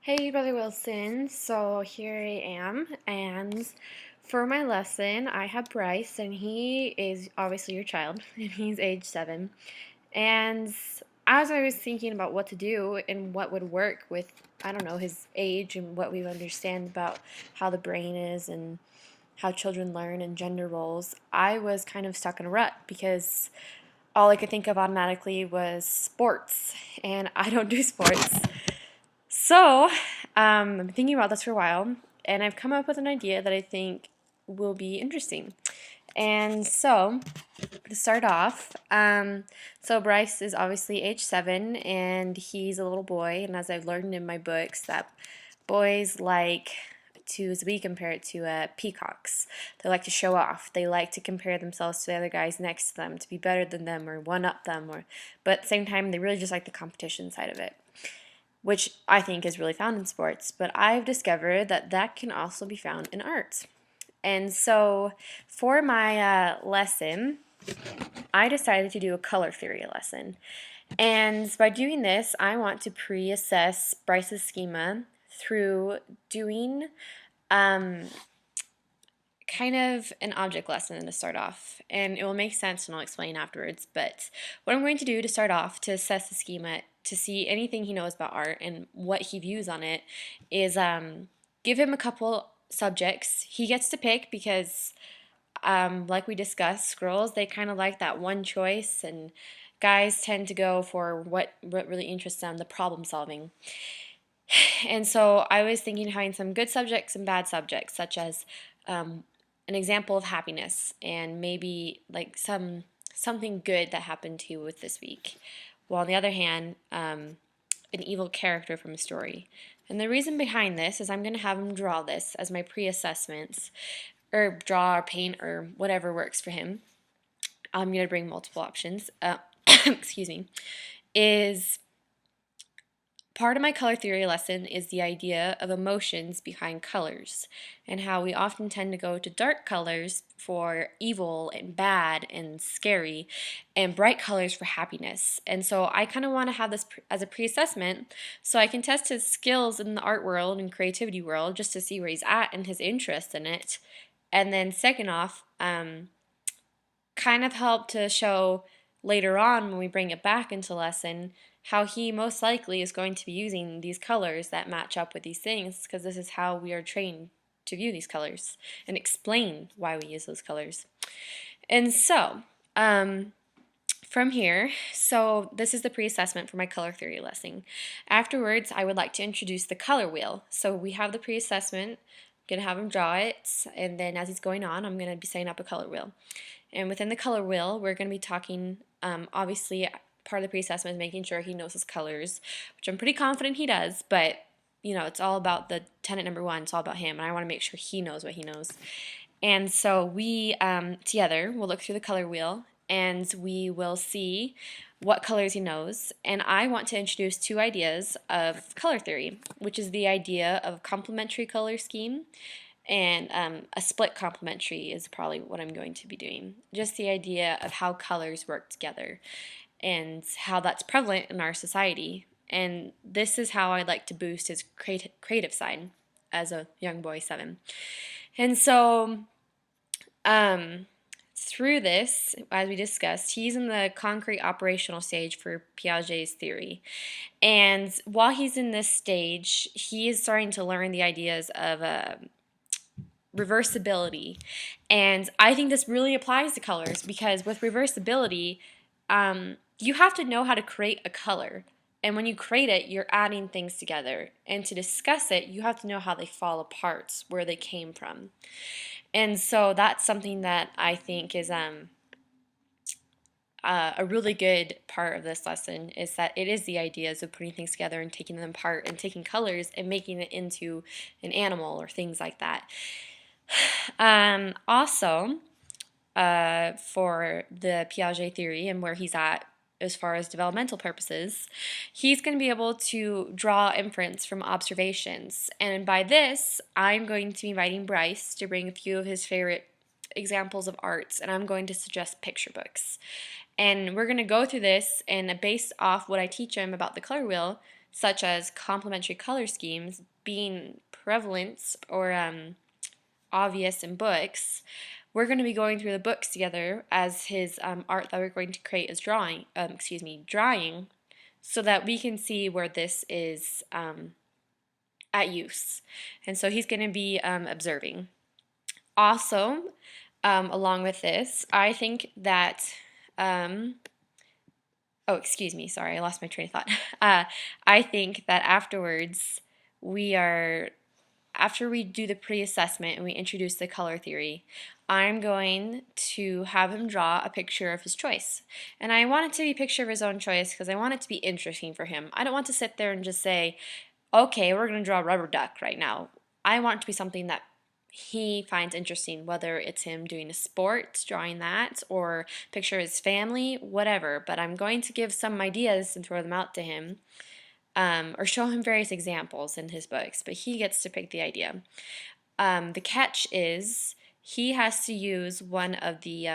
Hey, Brother Wilson. So here I am, and for my lesson, I have Bryce, and he is obviously your child, and he's age 7. And as I was thinking about what to do and what would work with, I don't know, his age and what we understand about how the brain is and how children learn and gender roles, I was kind of stuck in a rut because all I could think of automatically was sports, and I don't do sports. So, I've been thinking about this for a while, and I've come up with an idea that I think will be interesting. And so, to start off, so Bryce is obviously age 7, and he's a little boy. And as I've learned in my books, that boys like to, as we compare it to, peacocks. They like to show off. They like to compare themselves to the other guys next to them, to be better than them or one up them. But at the same time, they really just like the competition side of it, which I think is really found in sports, but I've discovered that that can also be found in art. And so for my lesson, I decided to do a color theory lesson. And by doing this, I want to pre-assess Bryce's schema through doing um, kind of an object lesson to start off, and it will make sense and I'll explain afterwards. But what I'm going to do to start off to assess the schema, to see anything he knows about art and what he views on it, is give him a couple subjects. He gets to pick because, like we discussed, girls, they kind of like that one choice, and guys tend to go for what really interests them, the problem solving. And so I was thinking having some good subjects and bad subjects, such as an example of happiness and maybe like something good that happened to you with this week. While on the other hand, an evil character from a story. And the reason behind this is I'm going to have him draw this as my pre-assessments, or draw or paint or whatever works for him. I'm going to bring multiple options. Excuse me. Is Part of my color theory lesson is the idea of emotions behind colors, and how we often tend to go to dark colors for evil and bad and scary, and bright colors for happiness. And so I kind of want to have this as a pre-assessment so I can test his skills in the art world and creativity world, just to see where he's at and his interest in it. And then second off, kind of help to show later on when we bring it back into lesson how he most likely is going to be using these colors that match up with these things, because this is how we are trained to view these colors and explain why we use those colors. And so, from here, so this is the pre-assessment for my color theory lesson. Afterwards, I would like to introduce the color wheel. So we have the pre-assessment, I'm going to have him draw it, and then as he's going on, I'm going to be setting up a color wheel. And within the color wheel, we're going to be talking, obviously, part of the pre-assessment is making sure he knows his colors, which I'm pretty confident he does, but, you know, it's all about the tenant number 1, it's all about him, and I want to make sure he knows what he knows. And so we, together, will look through the color wheel, and we will see what colors he knows. And I want to introduce 2 ideas of color theory, which is the idea of complementary color scheme, and a split complementary is probably what I'm going to be doing. Just the idea of how colors work together and how that's prevalent in our society. And this is how I'd like to boost his creative side as a young boy, 7. And so through this, as we discussed, he's in the concrete operational stage for Piaget's theory. And while he's in this stage, he is starting to learn the ideas of reversibility. And I think this really applies to colors, because with reversibility, you have to know how to create a color. And when you create it, you're adding things together. And to discuss it, you have to know how they fall apart, where they came from. And so that's something that I think is a really good part of this lesson, is that it is the ideas of putting things together and taking them apart and taking colors and making it into an animal or things like that. Also, for the Piaget theory and where he's at as far as developmental purposes, he's going to be able to draw inference from observations. And by this, I'm going to be inviting Bryce to bring a few of his favorite examples of arts, and I'm going to suggest picture books. And we're going to go through this, and based off what I teach him about the color wheel, such as complementary color schemes being prevalent or obvious in books, we're going to be going through the books together as his art that we're going to create is drawing, so that we can see where this is at use. And so he's going to be observing. Also, along with this, I think that, oh, excuse me, sorry, I lost my train of thought. I think that afterwards, after we do the pre-assessment and we introduce the color theory, I'm going to have him draw a picture of his choice. And I want it to be a picture of his own choice because I want it to be interesting for him. I don't want to sit there and just say, okay, we're going to draw a rubber duck right now. I want it to be something that he finds interesting, whether it's him doing a sport, drawing that, or picture his family, whatever. But I'm going to give some ideas and throw them out to him, or show him various examples in his books, but he gets to pick the idea. The catch is he has to use one of the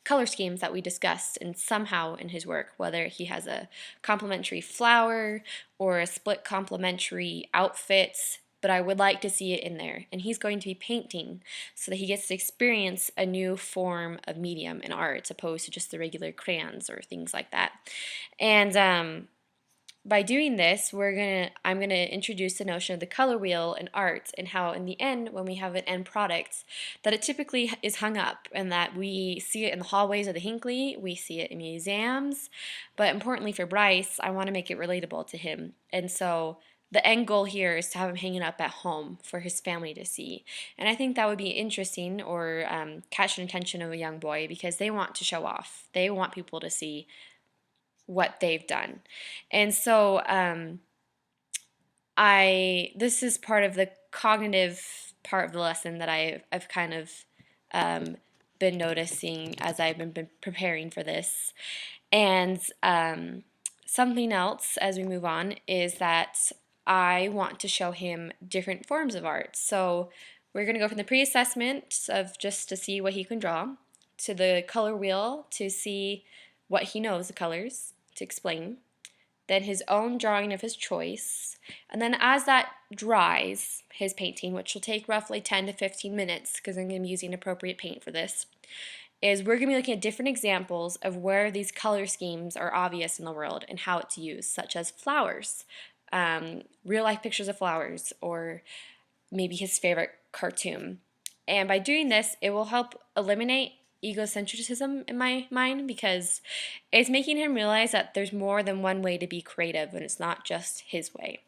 color schemes that we discussed and somehow in his work, whether he has a complementary flower or a split complementary outfit, but I would like to see it in there. And he's going to be painting so that he gets to experience a new form of medium in art, opposed to just the regular crayons or things like that. And by doing this, I'm gonna introduce the notion of the color wheel in art, and how in the end, when we have an end product, that it typically is hung up and that we see it in the hallways of the Hinckley, we see it in museums, but importantly for Bryce, I want to make it relatable to him. And so the end goal here is to have him hanging up at home for his family to see. And I think that would be interesting, or catch an attention of a young boy, because they want to show off. They want people to see what they've done. And so this is part of the cognitive part of the lesson that I've kind of been noticing as I've been preparing for this. And something else as we move on is that I want to show him different forms of art. So we're going to go from the pre-assessment of just to see what he can draw, to the color wheel to see what he knows, the colors, to explain, then his own drawing of his choice, and then as that dries, his painting, which will take roughly 10 to 15 minutes because I'm going to be using appropriate paint for this, is we're going to be looking at different examples of where these color schemes are obvious in the world and how it's used, such as flowers, real life pictures of flowers, or maybe his favorite cartoon. And by doing this, it will help eliminate egocentrism in my mind, because it's making him realize that there's more than one way to be creative and it's not just his way.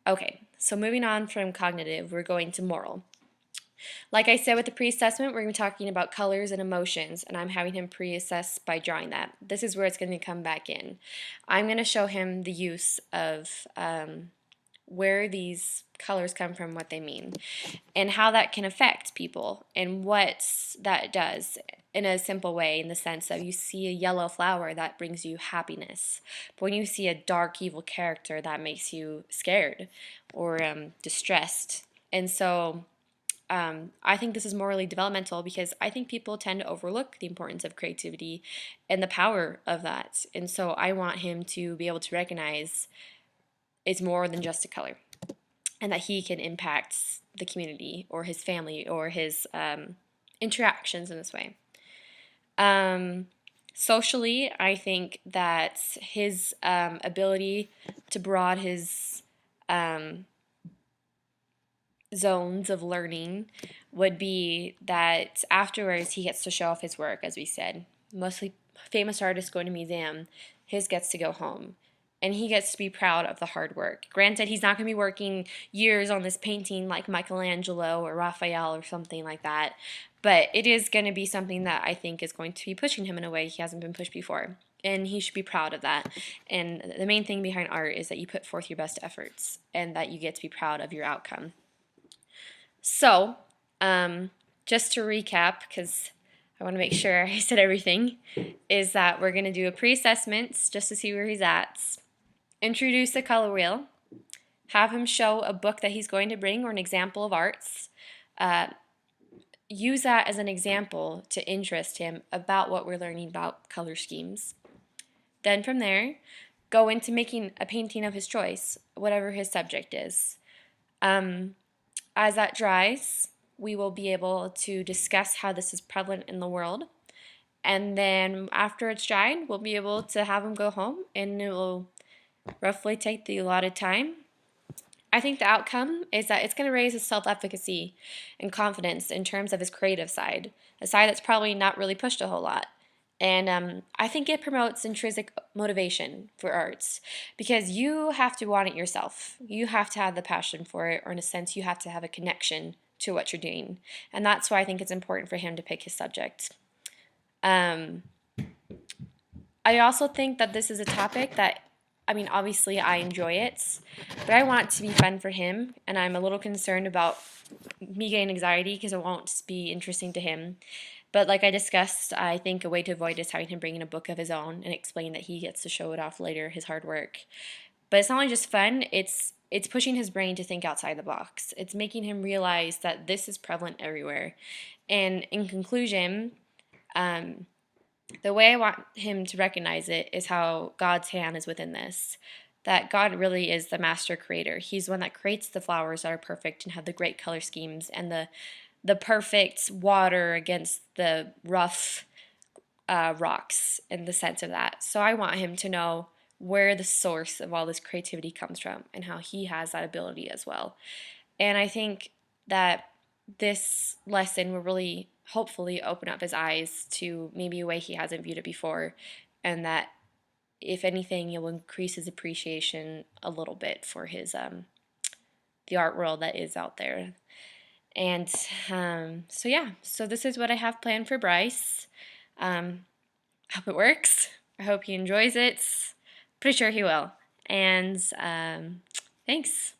Okay, so moving on from cognitive, we're going to moral. Like I said with the pre-assessment, we're going to be talking about colors and emotions, and I'm having him pre-assess by drawing that. This is where it's going to come back in. I'm going to show him the use of where these colors come from, what they mean, and how that can affect people, and what that does in a simple way, in the sense that you see a yellow flower that brings you happiness, but when you see a dark evil character, that makes you scared or distressed. And so I think this is morally developmental, because I think people tend to overlook the importance of creativity and the power of that. And so I want him to be able to recognize it's more than just a color, and that he can impact the community or his family or his interactions in this way. Socially, I think that his ability to broaden his zones of learning would be that afterwards he gets to show off his work, as we said. Mostly famous artists go to museum, his gets to go home. And he gets to be proud of the hard work. Granted, he's not going to be working years on this painting like Michelangelo or Raphael or something like that, but it is going to be something that I think is going to be pushing him in a way he hasn't been pushed before. And he should be proud of that. And the main thing behind art is that you put forth your best efforts and that you get to be proud of your outcome. So, just to recap, because I want to make sure I said everything, is that we're going to do a pre-assessment just to see where he's at. Introduce the color wheel, have him show a book that he's going to bring or an example of arts, use that as an example to interest him about what we're learning about color schemes. Then from there, go into making a painting of his choice, whatever his subject is. As that dries, we will be able to discuss how this is prevalent in the world. And then after it's dried, we'll be able to have him go home, and it will roughly take the allotted time. I think the outcome is that it's going to raise his self-efficacy and confidence in terms of his creative side, a side that's probably not really pushed a whole lot. And I think it promotes intrinsic motivation for arts because you have to want it yourself. You have to have the passion for it, or in a sense, you have to have a connection to what you're doing. And that's why I think it's important for him to pick his subject. I also think that this is a topic that, I mean, obviously I enjoy it, but I want it to be fun for him, and I'm a little concerned about me getting anxiety because it won't be interesting to him. But like I discussed, I think a way to avoid is having him bring in a book of his own and explain that he gets to show it off later, his hard work. But it's not only just fun, it's pushing his brain to think outside the box. It's making him realize that this is prevalent everywhere. And in conclusion, the way I want him to recognize it is how God's hand is within this. That God really is the master creator. He's the one that creates the flowers that are perfect and have the great color schemes and the perfect water against the rough rocks in the sense of that. So I want him to know where the source of all this creativity comes from and how he has that ability as well. And I think that this lesson will really hopefully open up his eyes to maybe a way he hasn't viewed it before, and that if anything, it will increase his appreciation a little bit for his the art world that is out there. And so yeah, so this is what I have planned for Bryce. I hope it works. I hope he enjoys it. Pretty sure he will. And thanks.